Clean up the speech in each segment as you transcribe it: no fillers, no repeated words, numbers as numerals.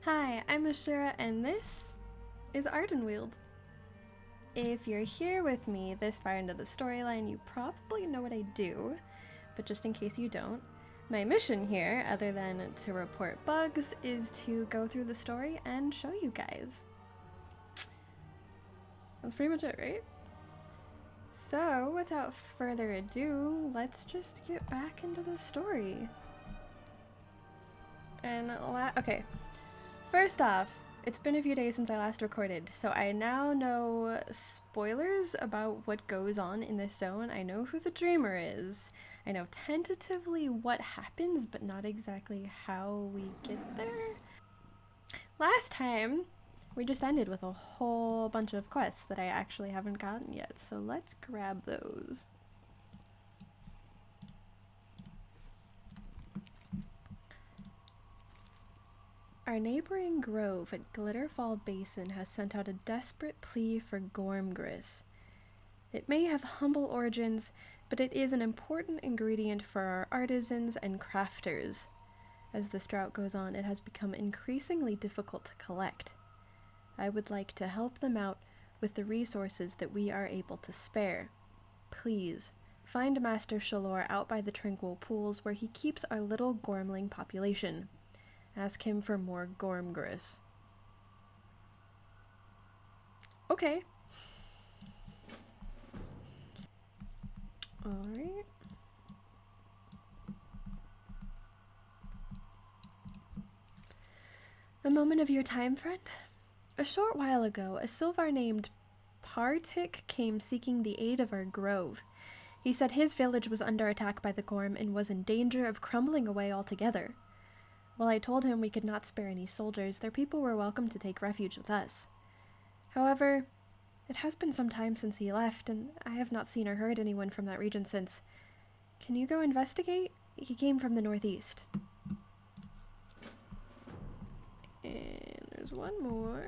Hi, I'm Ashura, and this is Ardenweald. If you're here with me this far into the storyline, you probably know what I do, but just in case you don't, my mission here, other than to report bugs, is to go through the story and show you guys. That's pretty much it, right? So, without further ado, let's just get back into the story. And okay. First off, it's been a few days since I last recorded, so I now know spoilers about what goes on in this zone. I know who the dreamer is. I know tentatively what happens, but not exactly how we get there. Last time, we just ended with a whole bunch of quests that I actually haven't gotten yet, so let's grab those. Our neighboring grove at Glitterfall Basin has sent out a desperate plea for gormgris. It may have humble origins, but it is an important ingredient for our artisans and crafters. As this drought goes on, it has become increasingly difficult to collect. I would like to help them out with the resources that we are able to spare. Please, find Master Shalor out by the tranquil pools where he keeps our little gormling population. Ask him for more gormgris. Okay. Alright. A moment of your time, friend? A short while ago, a Sylvar named Partik came seeking the aid of our grove. He said his village was under attack by the Gorm and was in danger of crumbling away altogether. While I told him we could not spare any soldiers, their people were welcome to take refuge with us. However, it has been some time since he left, and I have not seen or heard anyone from that region since. Can you go investigate? He came from the northeast. And there's one more.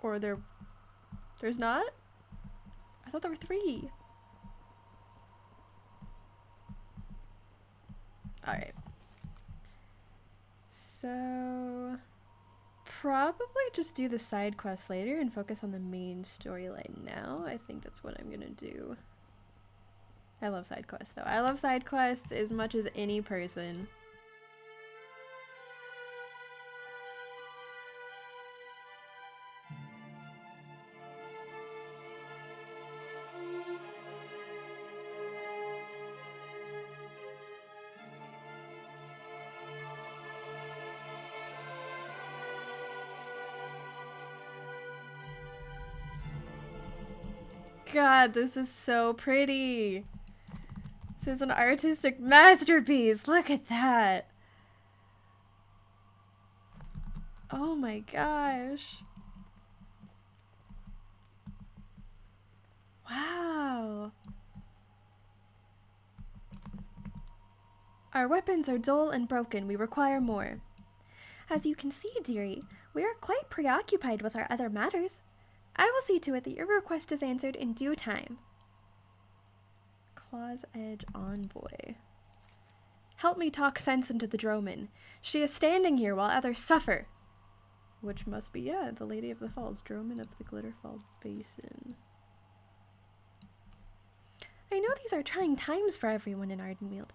Or there's not? I thought there were 3. Alright. So, probably just do the side quests later and focus on the main storyline now. I think that's what I'm gonna do. I love side quests though. I love side quests as much as any person. God, this is so pretty. This is an artistic masterpiece. Look at that. Oh my gosh. Wow. Our weapons are dull and broken. We require more. As you can see, dearie, we are quite preoccupied with our other matters. I will see to it that your request is answered in due time. Claw's Edge Envoy. Help me talk sense into the Droman. She is standing here while others suffer. Which must be, yeah, the Lady of the Falls, Droman of the Glitterfall Basin. I know these are trying times for everyone in Ardenweald,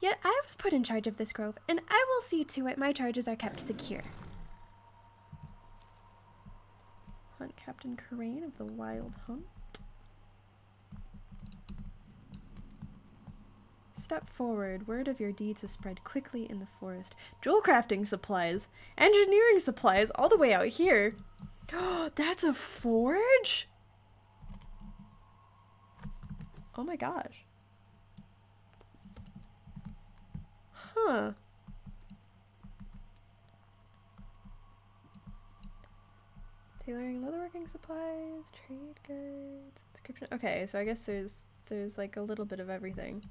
yet I was put in charge of this grove, and I will see to it my charges are kept secure. Hunt Captain Karain of the Wild Hunt. Step forward. Word of your deeds has spread quickly in the forest. Jewel crafting supplies. Engineering supplies all the way out here. Oh, that's a forge? Oh my gosh. Huh. Tailoring, leatherworking supplies, trade goods, inscription. Okay, so I guess there's like a little bit of everything.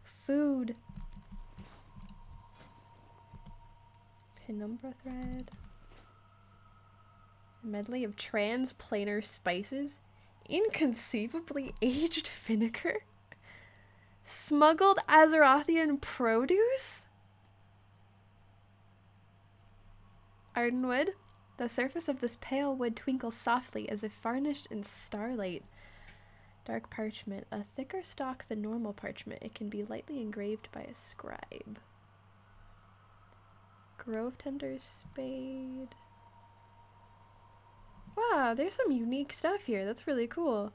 Food. Penumbra thread. A medley of transplanar spices. Inconceivably aged vinegar. Smuggled Azerothian produce? Ardenweald. The surface of this pale wood twinkles softly as if varnished in starlight. Dark parchment. A thicker stalk than normal parchment. It can be lightly engraved by a scribe. Grove Tender's Spade. Wow, there's some unique stuff here. That's really cool.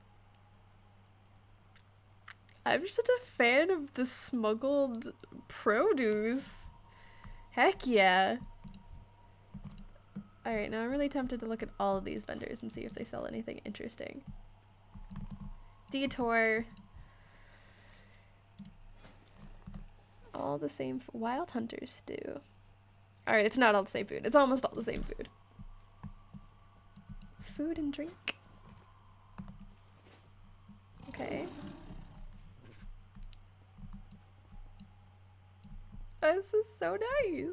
I'm just a fan of the smuggled produce. Heck yeah. Alright, now I'm really tempted to look at all of these vendors and see if they sell anything interesting. Detour. All the same Wild Hunter stew. Alright, it's not all the same food. It's almost all the same food. Food and drink. Okay. Oh, this is so nice.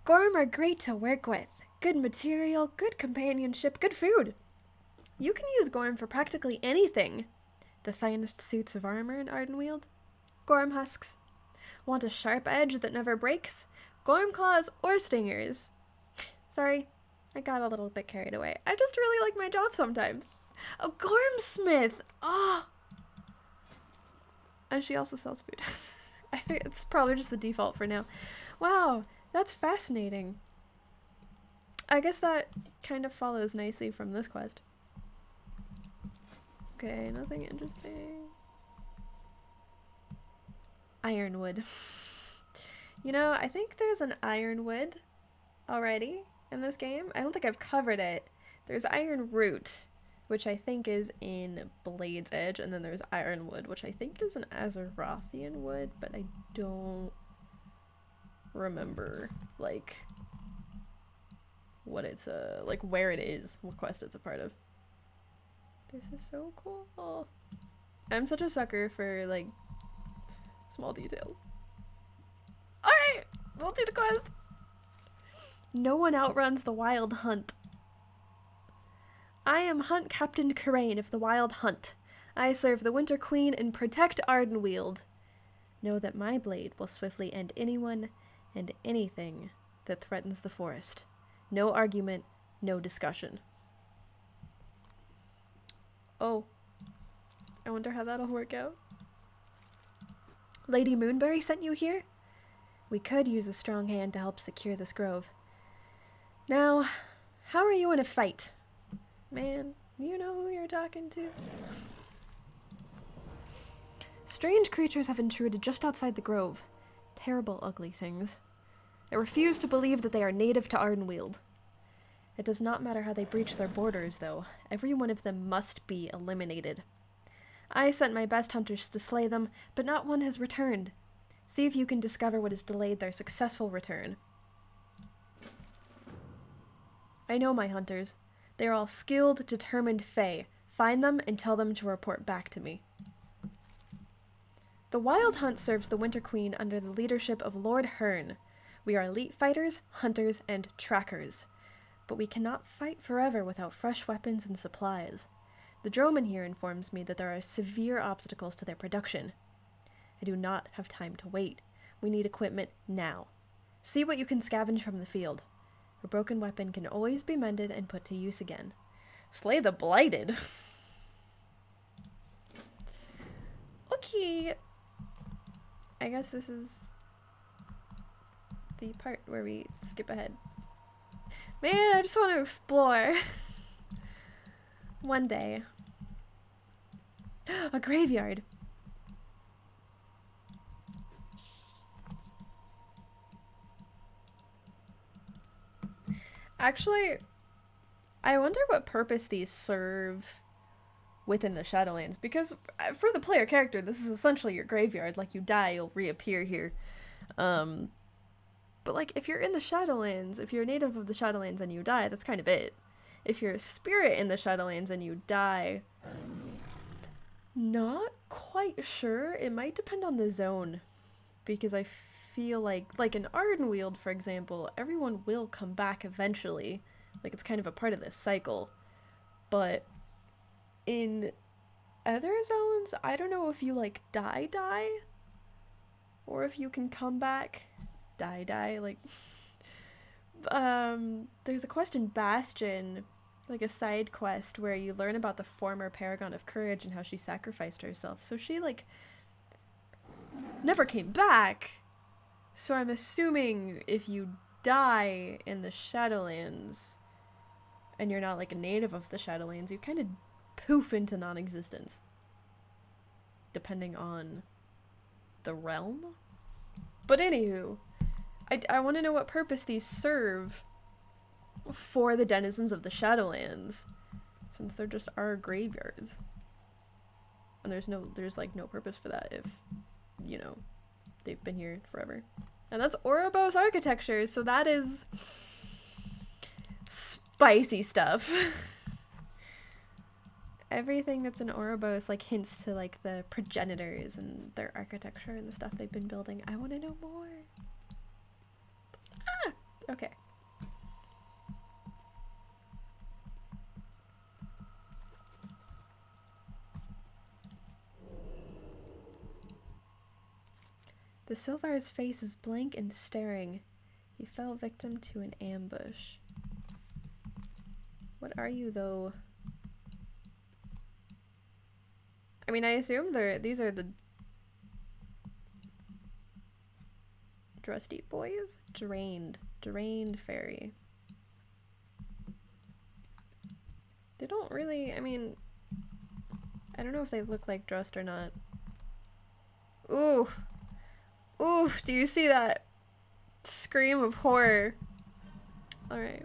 Gorm are great to work with. Good material, good companionship, good food. You can use Gorm for practically anything. The finest suits of armor in Ardenweald? Gorm husks. Want a sharp edge that never breaks? Gorm claws or stingers. Sorry, I got a little bit carried away. I just really like my job sometimes. Oh, Gormsmith! Oh! And she also sells food. I think it's probably just the default for now. Wow, that's fascinating. I guess that kind of follows nicely from this quest. Okay, nothing interesting. Ironwood. You know, I think there's an Ironwood already in this game. I don't think I've covered it. There's Iron Root, which I think is in Blade's Edge, and then there's Ironwood, which I think is an Azerothian wood, but I don't remember, like, what it's, like, where it is, what quest it's a part of. This is so cool. I'm such a sucker for, like, small details. Alright, we'll do the quest. No one outruns the Wild Hunt. I am Hunt Captain Karain of the Wild Hunt. I serve the Winter Queen and protect Ardenweald. Know that my blade will swiftly end anyone and anything that threatens the forest. No argument, no discussion. Oh, I wonder how that'll work out. Lady Moonberry sent you here? We could use a strong hand to help secure this grove. Now, how are you in a fight? Man, you know who you're talking to? Strange creatures have intruded just outside the grove. Terrible, ugly things. I refuse to believe that they are native to Ardenweald. It does not matter how they breach their borders, though. Every one of them must be eliminated. I sent my best hunters to slay them, but not one has returned. See if you can discover what has delayed their successful return. I know my hunters. They are all skilled, determined Fae. Find them and tell them to report back to me. The Wild Hunt serves the Winter Queen under the leadership of Lord Hearn. We are elite fighters, hunters, and trackers. But we cannot fight forever without fresh weapons and supplies. The droman here informs me that there are severe obstacles to their production. I do not have time to wait. We need equipment now. See what you can scavenge from the field. A broken weapon can always be mended and put to use again. Slay the Blighted. Okay. I guess this is the part where we skip ahead. Man, I just want to explore. One day. A graveyard. Actually, I wonder what purpose these serve within the Shadowlands, because for the player character, this is essentially your graveyard. Like, you die, you'll reappear here. But like, if you're in the Shadowlands, if you're a native of the Shadowlands and you die, that's kind of it. If you're a spirit in the Shadowlands and you die, not quite sure. It might depend on the zone, because I feel like in Ardenweald, for example, everyone will come back eventually Like, it's kind of a part of this cycle. But in other zones, I don't know if you, like, die, or if you can come back, die, like, there's a quest in Bastion, like a side quest, where you learn about the former Paragon of Courage and how she sacrificed herself. So she, like, never came back. So I'm assuming if you die in the Shadowlands, and you're not, like, a native of the Shadowlands, you kind of poof into non-existence. Depending on the realm. But anywho, I want to know what purpose these serve for the denizens of the Shadowlands, since they're just our graveyards. And there's like no purpose for that if, you know, they've been here forever. And that's Ouroboros architecture, so that is spicy stuff. Everything that's in Ouroboros, like, hints to, like, the progenitors and their architecture and the stuff they've been building. I want to know more. Ah! Okay. The Sylvar's face is blank and staring. He fell victim to an ambush. What are you, though? I mean, I assume these are the Drusty boys? Drained fairy. They don't really, I mean, I don't know if they look like Drust or not. Ooh. Ooh, do you see that scream of horror? Alright.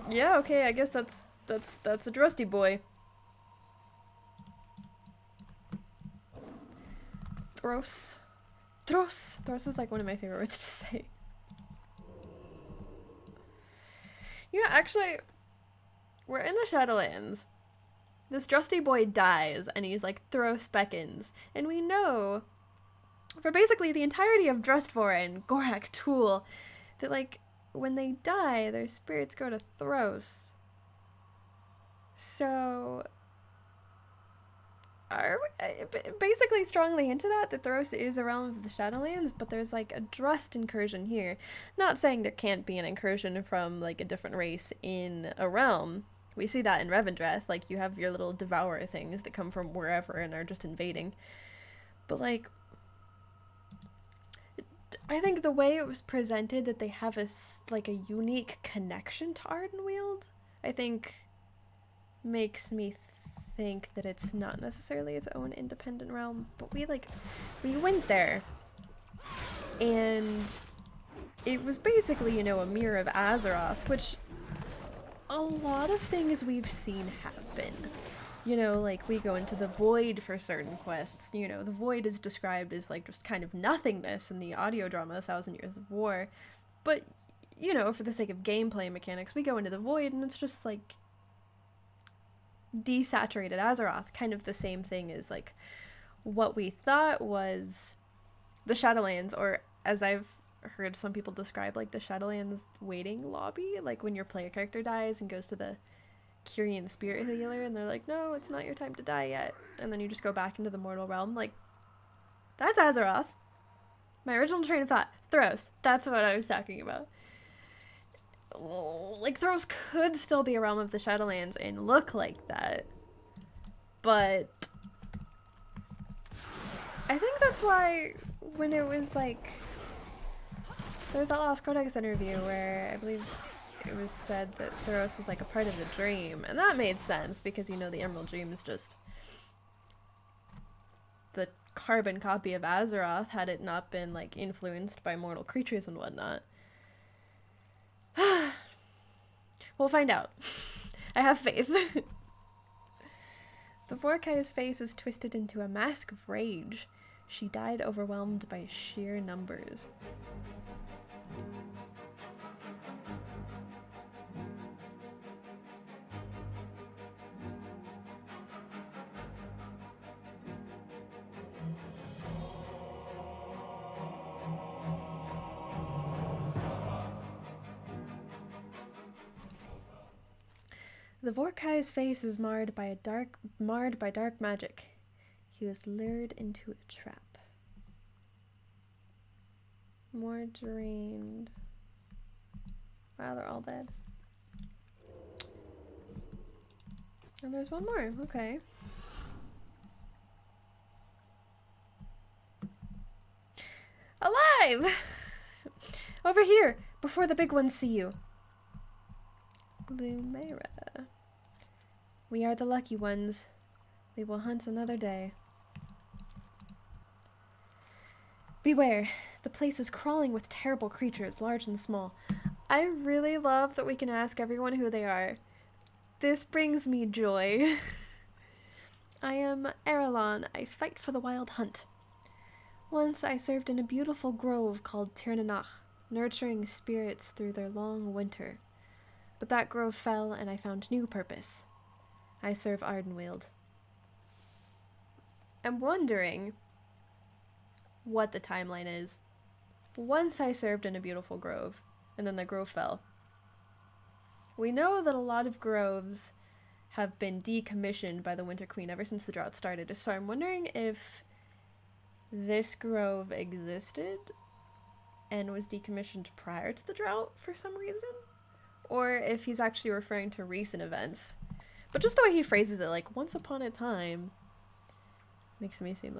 Yeah, okay, I guess that's a Drusty boy. Thros. Thros is like one of my favorite words to say. You know, actually, we're in the Shadowlands. This Drusty boy dies, and he's like, Thros beckons. And we know, for basically the entirety of Drustvora and Gorak Tool, that, like, when they die, their spirits go to Thros. So, basically strongly hinted at that Thros is a realm of the Shadowlands, but there's, like, a Drust incursion here. Not saying there can't be an incursion from, like, a different race in a realm. We see that in Revendreth. Like, you have your little devourer things that come from wherever and are just invading. But, like, I think the way it was presented, that they have a unique connection to Ardenweald, I think makes me think that it's not necessarily its own independent realm. But we went there, and it was basically, you know, a mirror of Azeroth, which a lot of things we've seen happen. You know, like, we go into the Void for certain quests. You know, the Void is described as, like, just kind of nothingness in the audio drama 1,000 Years of War. But, you know, for the sake of gameplay mechanics, we go into the Void and it's just, like, desaturated Azeroth. Kind of the same thing as, like, what we thought was the Shadowlands, or as I've heard some people describe, like, the Shadowlands waiting lobby. Like, when your player character dies and goes to the Kyrian spirit healer, and they're like, no, it's not your time to die yet, and then you just go back into the mortal realm. Like, that's Azeroth. My original train of thought. Thros. That's what I was talking about. Like, Thros could still be a realm of the Shadowlands and look like that, but I think that's why when it was like, there was that Lost Codex interview where I believe it was said that Thros was like a part of the dream, and that made sense because, you know, the Emerald Dream is just the carbon copy of Azeroth, had it not been, like, influenced by mortal creatures and whatnot. We'll find out. I have faith. The Vorkai's face is twisted into a mask of rage. She died overwhelmed by sheer numbers. The Vorkai's face is marred by dark magic. He was lured into a trap. More drained. Wow, they're all dead. And there's one more. Okay. Alive! Over here, before the big ones see you. Lumera. We are the lucky ones. We will hunt another day. Beware. The place is crawling with terrible creatures, large and small. I really love that we can ask everyone who they are. This brings me joy. I am Erelon. I fight for the wild hunt. Once I served in a beautiful grove called Tirnanach, nurturing spirits through their long winter. But that grove fell and I found new purpose. I serve Ardenweald. I'm wondering what the timeline is. Once I served in a beautiful grove, and then the grove fell. We know that a lot of groves have been decommissioned by the Winter Queen ever since the drought started, so I'm wondering if this grove existed and was decommissioned prior to the drought for some reason, or if he's actually referring to recent events. But just the way he phrases it, like, once upon a time, makes me think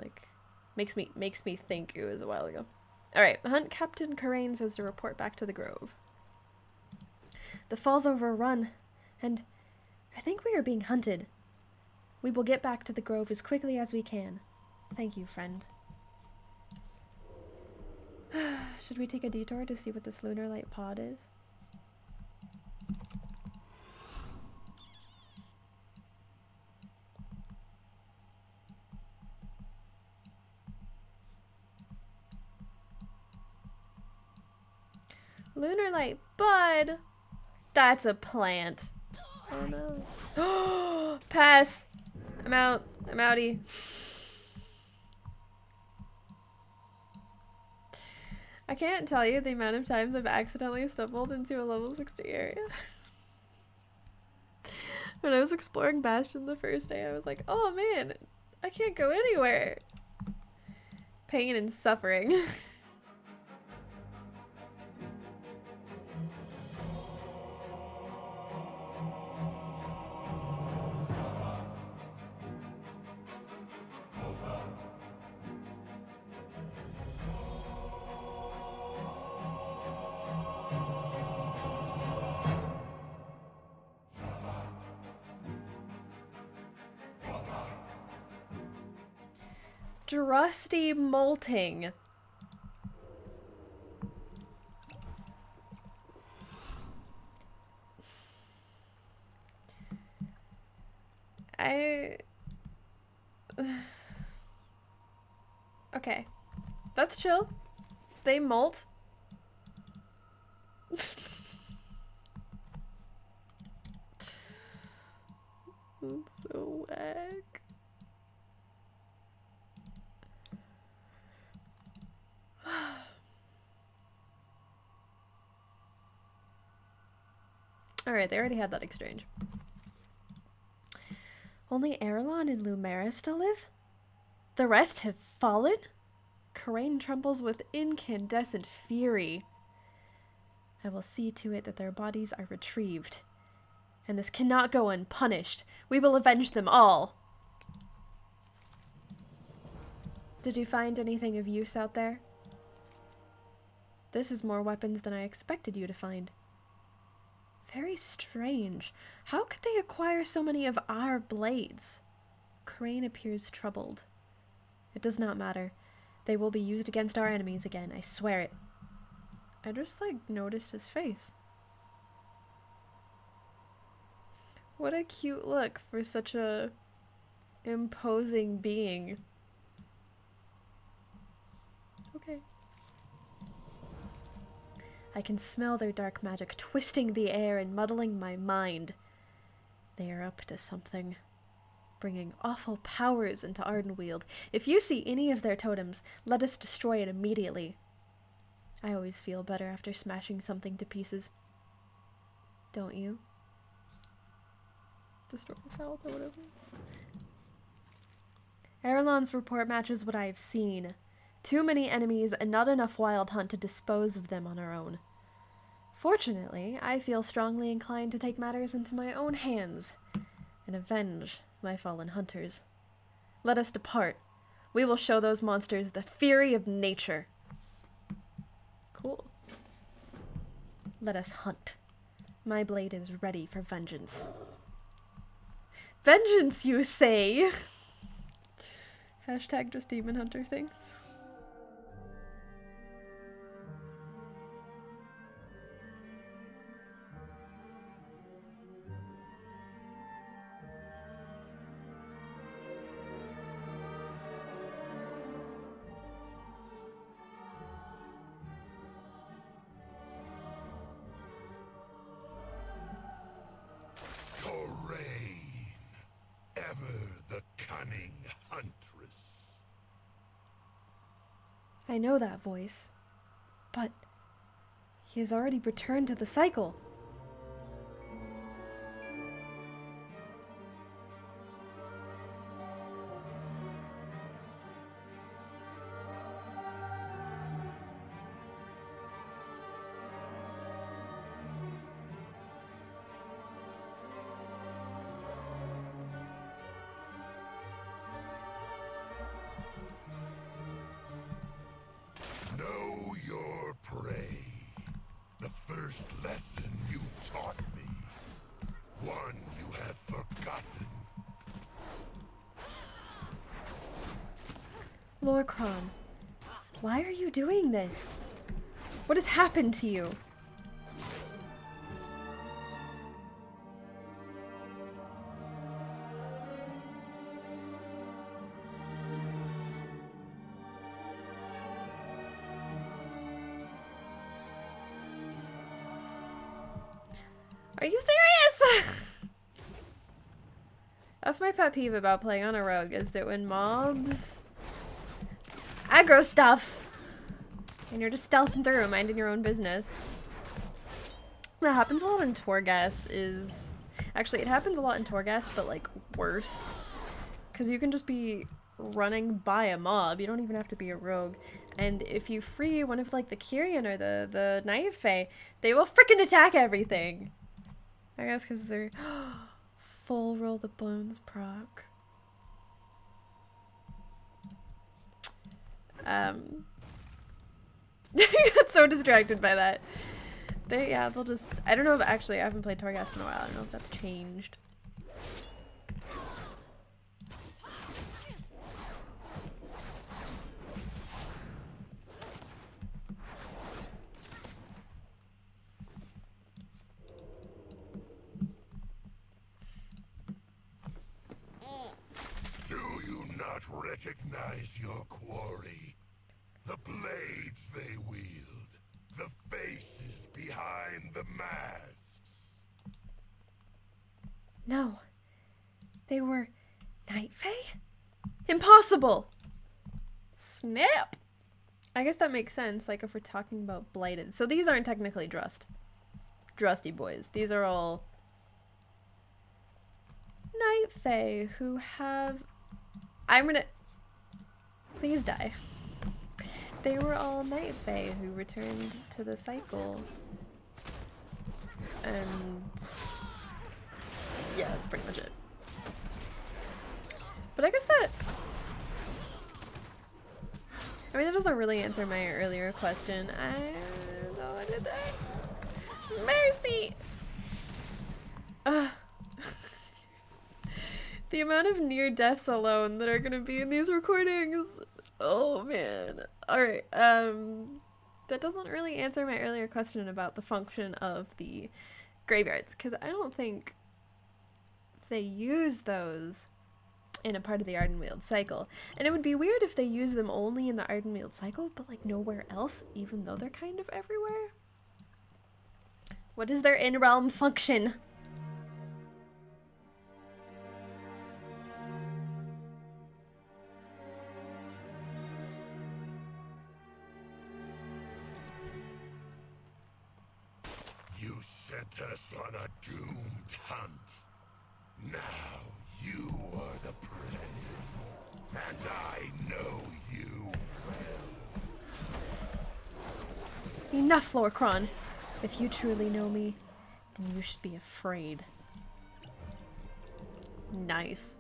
it was a while ago. Alright, Hunt Captain Karain says to report back to the grove. The fall's overrun, and I think we are being hunted. We will get back to the grove as quickly as we can. Thank you, friend. Should we take a detour to see what this lunar light pod is? Lunar light bud. That's a plant. Oh no. Pass. I'm out. I'm outie. I can't tell you the amount of times I've accidentally stumbled into a level 60 area. When I was exploring Bastion the first day, I was like, oh man, I can't go anywhere. Pain and suffering. Drusty molting. Okay. That's chill. They molt. That's so whack. Alright, they already had that exchange. Only Erelon and Lumera still live? The rest have fallen? Karain trembles with incandescent fury. I will see to it that their bodies are retrieved. And this cannot go unpunished. We will avenge them all. Did you find anything of use out there? This is more weapons than I expected you to find. Very strange. How could they acquire so many of our blades? Karain appears troubled. It does not matter. They will be used against our enemies again, I swear it. I just, like, noticed his face. What a cute look for such a imposing being. Okay. I can smell their dark magic twisting the air and muddling my mind. They are up to something, bringing awful powers into Ardenweald. If you see any of their totems, let us destroy it immediately. I always feel better after smashing something to pieces. Don't you? Destroy the foul totems. Erelon's report matches what I have seen. Too many enemies and not enough wild hunt to dispose of them on our own. Fortunately, I feel strongly inclined to take matters into my own hands and avenge my fallen hunters. Let us depart. We will show those monsters the fury of nature. Cool. Let us hunt. My blade is ready for vengeance. Vengeance, you say? Hashtag just demon hunter things. I know that voice, but he has already returned to the cycle. Lord Kron, why are you doing this? What has happened to you? Are you serious? That's my pet peeve about playing on a rogue, is that when mobs aggro stuff and you're just stealthing through, minding your own business. That happens a lot in Torghast actually, it happens a lot in Torghast, but like worse. Because you can just be running by a mob, you don't even have to be a rogue. And if you free one of like the Kyrian or the Knife Fae, they will frickin' attack everything. I guess because they're full roll the bones proc. I got so distracted by that. They'll just, I don't know if, actually, I haven't played Torghast in a while. I don't know if that's changed. Do you not recognize your quarry? The blades they wield, the faces behind the masks. No. They were Night Fae? Impossible! Snap! I guess that makes sense, like if we're talking about blighted. So these aren't technically Drusty boys. These are all Night Fae who have... Please die. They were all Night Fae who returned to the cycle. And yeah, that's pretty much it. But I guess that... I mean, that doesn't really answer my earlier question. I know I did that. Mercy! Ugh. The amount of near deaths alone that are gonna be in these recordings. Oh man. Alright, that doesn't really answer my earlier question about the function of the graveyards, because I don't think they use those in a part of the Ardenweald cycle. And it would be weird if they use them only in the Ardenweald cycle, but like nowhere else, even though they're kind of everywhere. What is their in-realm function? You sent us on a doomed hunt. Now you are the prey, and I know you well. Enough, Lorcron. If you truly know me, then you should be afraid. Nice.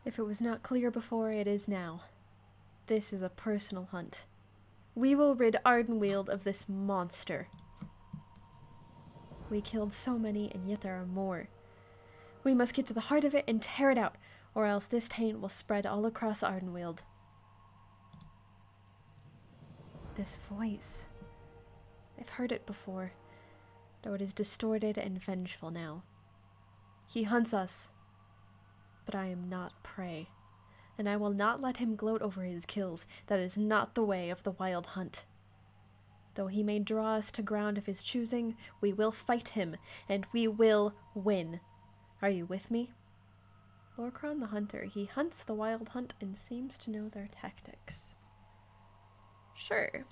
If it was not clear before, it is now. This is a personal hunt. We will rid Ardenweald of this monster. We killed so many, and yet there are more. We must get to the heart of it and tear it out, or else this taint will spread all across Ardenweald. This voice. I've heard it before, though it is distorted and vengeful now. He hunts us. But I am not prey, and I will not let him gloat over his kills. That is not the way of the wild hunt. Though he may draw us to ground of his choosing, we will fight him, and we will win. Are you with me? Lorcron the Hunter, he hunts the wild hunt and seems to know their tactics. Sure.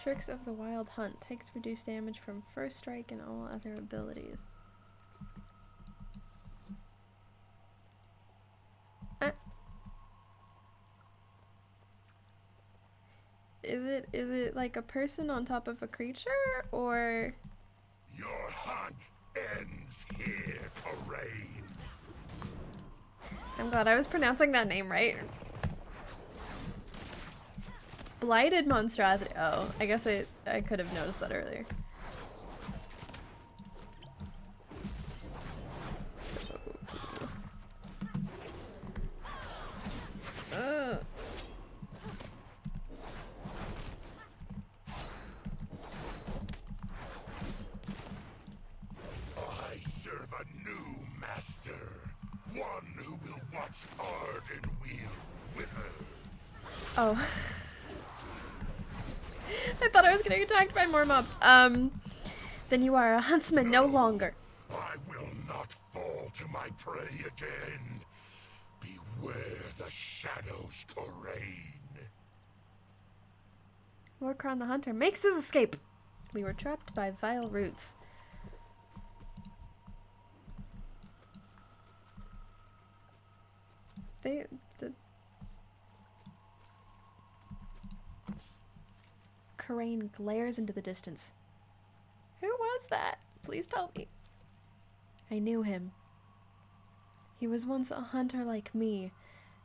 Tricks of the Wild Hunt. Takes reduced damage from first strike and all other abilities. Is it like a person on top of a creature, or? Your hunt ends here, Terrain. I'm glad I was pronouncing that name right. Blighted monstrosity. Oh, I guess I could have noticed that earlier. I serve a new master, one who will watch Ardenweald wither. Oh. I thought I was getting attacked by more mobs. Then you are a huntsman no longer. I will not fall to my prey again. Beware the shadows, Terrain. Lorcron the Hunter makes his escape. We were trapped by vile roots. Karain glares into the distance. Who was that? Please tell me. I knew him. He was once a hunter like me,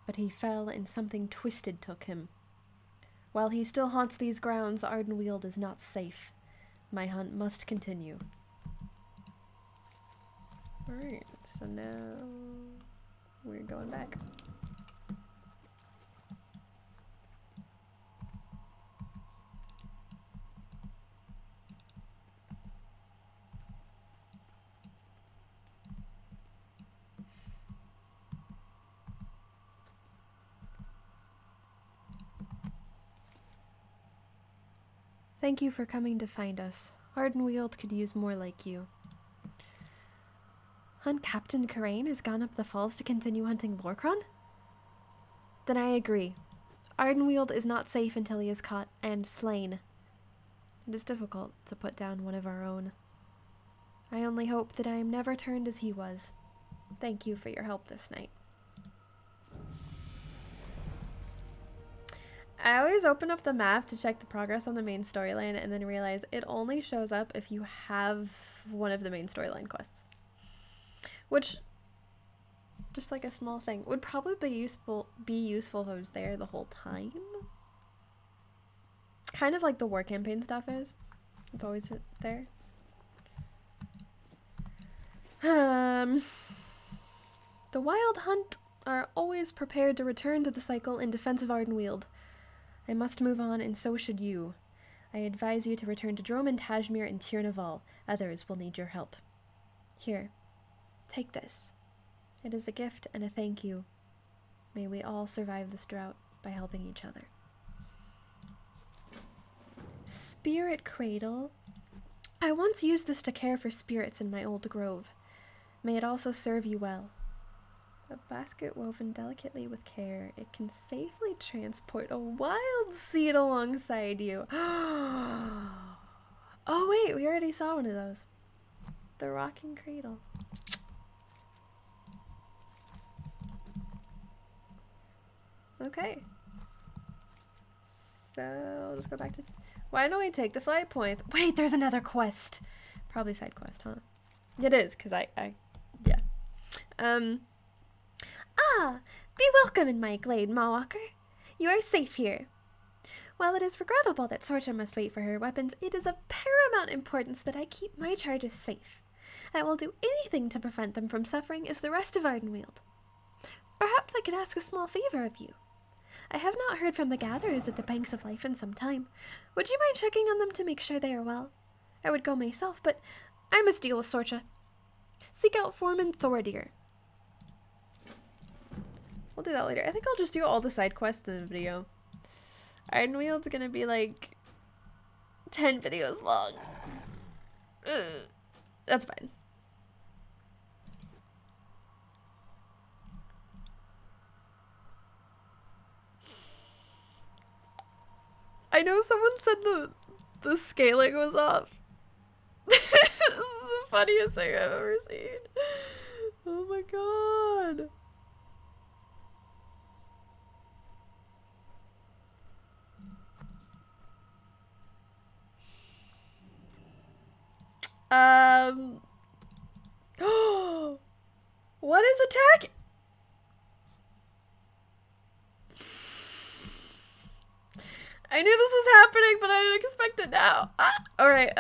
but he fell and something twisted took him. While he still haunts these grounds, Ardenweald is not safe. My hunt must continue. Alright, so now we're going back. Thank you for coming to find us. Ardenweald could use more like you. Hunt Captain Karain has gone up the falls to continue hunting Lorcron? Then I agree. Ardenweald is not safe until he is caught and slain. It is difficult to put down one of our own. I only hope that I am never turned as he was. Thank you for your help this night. I always open up the map to check the progress on the main storyline and then realize it only shows up if you have one of the main storyline quests. Which, just like a small thing, would probably be useful if I was there the whole time. Kind of like the war campaign stuff is. It's always there. The Wild Hunt are always prepared to return to the cycle in defense of Ardenweald. I must move on, and so should you. I advise you to return to Droman Tajmir and Tirnaval. Others will need your help. Here, take this. It is a gift and a thank you. May we all survive this drought by helping each other. Spirit Cradle. I once used this to care for spirits in my old grove. May it also serve you well. A basket woven delicately with care, it can safely transport a wild seed alongside you. Oh wait, we already saw one of those. The rocking cradle. Okay. So, I'll just go back to... Why don't we take the flight point? Wait, there's another quest. Probably side quest, huh? It is, because yeah. Be welcome in my glade, Mawalker. You are safe here. While it is regrettable that Sorcha must wait for her weapons, it is of paramount importance that I keep my charges safe. I will do anything to prevent them from suffering as the rest of Ardenweald. Perhaps I could ask a small favor of you. I have not heard from the gatherers at the Banks of Life in some time. Would you mind checking on them to make sure they are well? I would go myself, but I must deal with Sorcha. Seek out Foreman Thordir. We'll do that later. I think I'll just do all the side quests in a video. Ardenweald's gonna be like 10 videos long. Ugh. That's fine. I know someone said the scaling was off. This is the funniest thing I've ever seen. Oh my god. What is attack? I knew this was happening, but I didn't expect it now. Alright,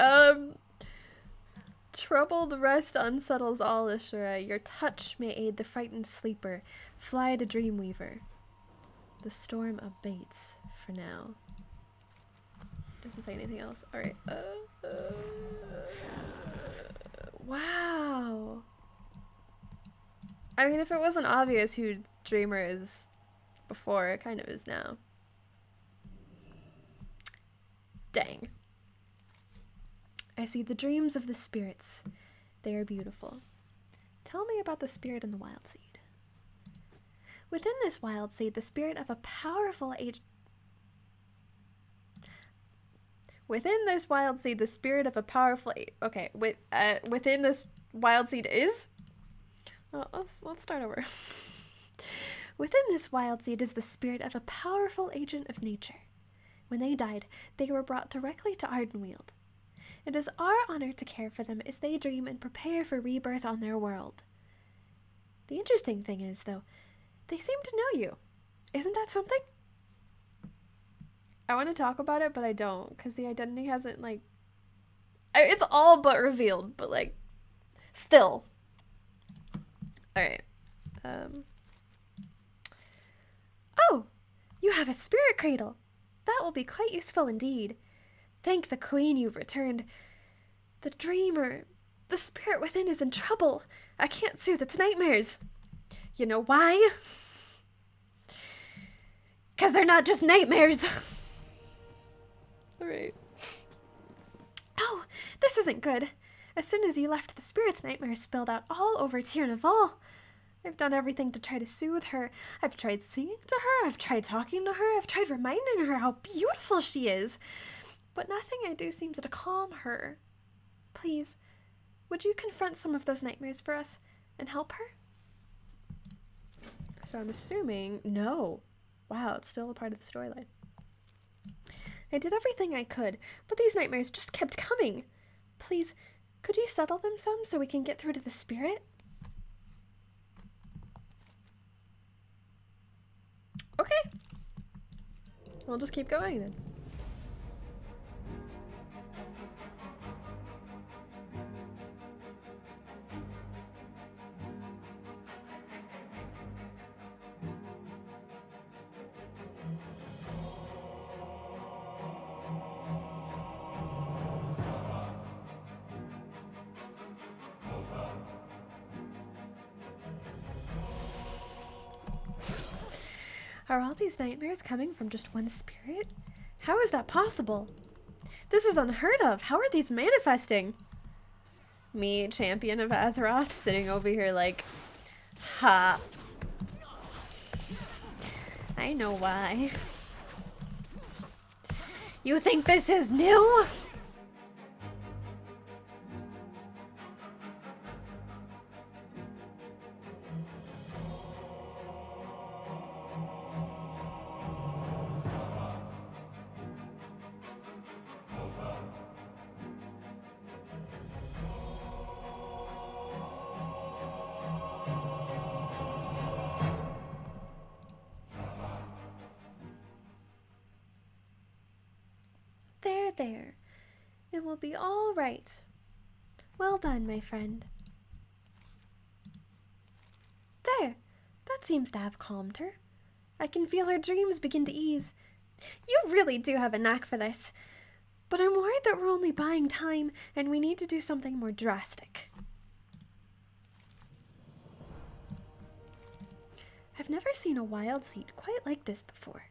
troubled rest unsettles all, Ishura. Your touch may aid the frightened sleeper. Fly to Dreamweaver. The storm abates for now. Doesn't say anything else. Alright, wow. I mean, if it wasn't obvious who Dreamer is before, it kind of is now. Dang. I see the dreams of the spirits. They are beautiful. Tell me about the spirit in the wild seed. Within this wild seed, the spirit of a powerful agent... Within this wild seed, the spirit of a powerful... Okay, within this wild seed is... Oh, let's start over. Within this wild seed is the spirit of a powerful agent of nature. When they died, they were brought directly to Ardenweald. It is our honor to care for them as they dream and prepare for rebirth on their world. The interesting thing is, though, they seem to know you. Isn't that something? I want to talk about it, but I don't, because the identity hasn't, like... It's all but revealed, but, like, still. Alright. Oh! You have a spirit cradle! That will be quite useful indeed. Thank the Queen you've returned. The dreamer, the spirit within is in trouble. I can't soothe its nightmares. You know why? 'Cause they're not just nightmares. Alright. Oh, this isn't good. As soon as you left, the spirit's nightmares spilled out all over Tirnaval. I've done everything to try to soothe her. I've tried singing to her, I've tried talking to her, I've tried reminding her how beautiful she is. But nothing I do seems to calm her. Please, would you confront some of those nightmares for us and help her? So I'm assuming, no. Wow, it's still a part of the storyline. I did everything I could, but these nightmares just kept coming. Please, could you settle them some so we can get through to the spirit? Okay. We'll just keep going then. Are all these nightmares coming from just one spirit? How is that possible? This is unheard of. How are these manifesting? Me, champion of Azeroth, sitting over here like, ha. I know why. You think this is new? There. It will be all right. Well done, my friend. There. That seems to have calmed her. I can feel her dreams begin to ease. You really do have a knack for this. But I'm worried that we're only buying time and we need to do something more drastic. I've never seen a wild seed quite like this before.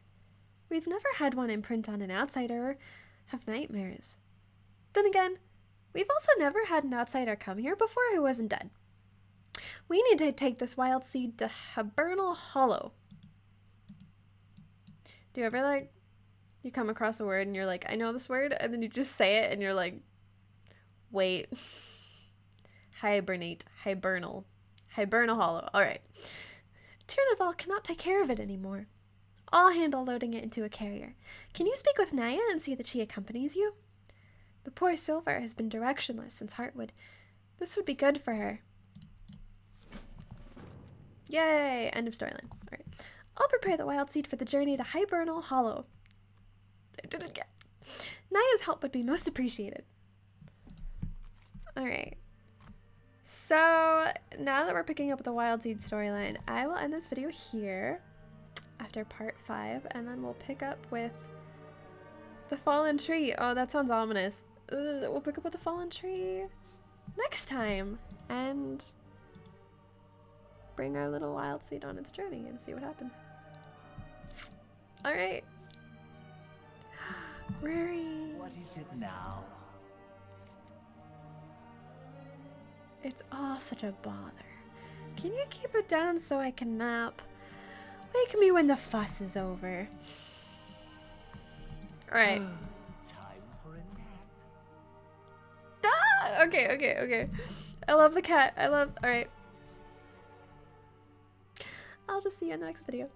We've never had one imprint on an outsider or have nightmares. Then again, we've also never had an outsider come here before who wasn't dead. We need to take this wild seed to Hibernal Hollow. Do you ever, like, you come across a word and you're like, I know this word, and then you just say it and you're like, wait. Hibernate. Hibernal Hollow. Alright. Tyrnival cannot take care of it anymore. I'll handle loading it into a carrier. Can you speak with Naya and see that she accompanies you? The poor Silver has been directionless since Heartwood. This would be good for her. Yay! End of storyline. Alright. I'll prepare the wild seed for the journey to Hibernal Hollow. I didn't get. Naya's help would be most appreciated. Alright. So, now that we're picking up the wild seed storyline, I will end this video here. After part 5, and then we'll pick up with the fallen tree. Oh, that sounds ominous. We'll pick up with the fallen tree next time and bring our little wild seed on its journey and see what happens. All right. Rory. What is it now? It's all such a bother. Can you keep it down so I can nap? Wake me when the fuss is over. Alright. Time for a nap. Ah! Okay. I love the cat. Alright. I'll just see you in the next video.